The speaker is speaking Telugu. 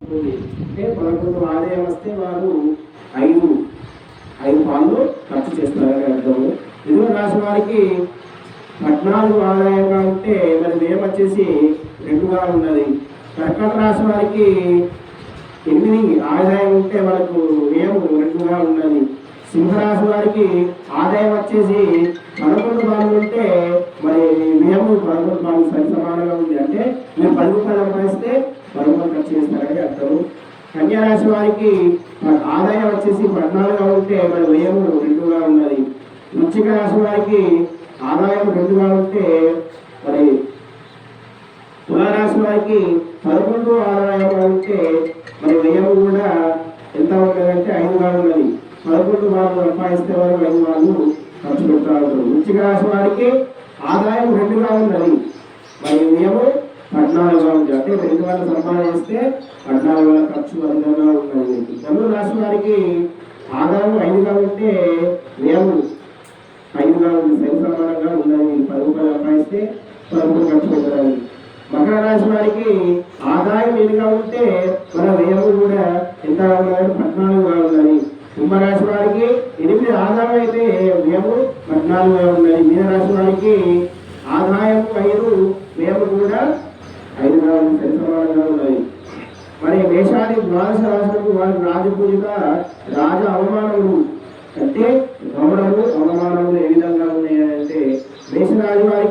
అంటే 11 ఆదాయం వస్తే వారు 5 పాలు ఖర్చు చేస్తారని అర్థము. మిథున రాశి వారికి 14 ఆదాయంగా ఉంటే మరి వ్యయం వచ్చేసి 2గా ఉన్నది. కర్కాటక రాశి వారికి 8 ఆదాయం ఉంటే వాళ్ళకు వ్యయం 2గా ఉన్నది. సింహరాశి వారికి ఆదాయం వచ్చేసి 11 పాలు ఉంటే మరి వ్యయం 11 పాలు సరి సమానంగా ఉంది. అంటే మీరు 10 రూపాయలు సంపాదిస్తే 11 ఖర్చు చేస్తారని అర్థము. కన్యా రాశి వారికి ఆదాయం వచ్చేసి 14గా ఉంటే మరి వ్యయం 2గా ఉన్నది. వృశ్చిక రాశి వారికి ఆదాయం 2గా ఉంటే మరి తులారాశి వారికి 11 ఆదాయంగా ఉంటే మరి వ్యయం కూడా ఎంత ఉన్నదంటే 5గా ఉన్నది. 11 వాళ్ళు సంపాదిస్తే వారు 5 వాళ్ళు ఖర్చు పెడతారు. వృశ్చిక రాశి వారికి ఆదాయం 2గా ఉన్నది, మరి వ్యయం 14గా ఉంది. అంటే 2 వాళ్ళు సంపాదిస్తే 14 వేల ఖర్చు అధికంగా ఉన్నది. ధనుసు రాశి వారికి ఆదాయం 5గా ఉంటే వ్యయం 5గా ఉంది, సరి సమానంగా ఉన్నది. 10 రూపాయలు సంపాదిస్తే 11 ఖర్చు పెట్టాలి. మకర రాశి వారికి ఆదాయం 8గా ఉంటే మన వ్యయం కూడా ఎంత ఉన్నది, 14గా ఉన్నది. కుంభరాశి వారికి 8 ఆదాయం అయితే వ్యయం 14గా ఉన్నది. మీనరాశి వారికి ఆదాయం 5, వ్యయం కూడా 5గా ఉంది, సరి సమానంగా ఉన్నది. మరి మేషాది ద్వాదశ రాశులకు వారి రాజపూజిత రాజ అవమానములు అంటే గౌరవము అవమానములు ఏ విధంగా ఉన్నాయంటే మేషరాశి వారికి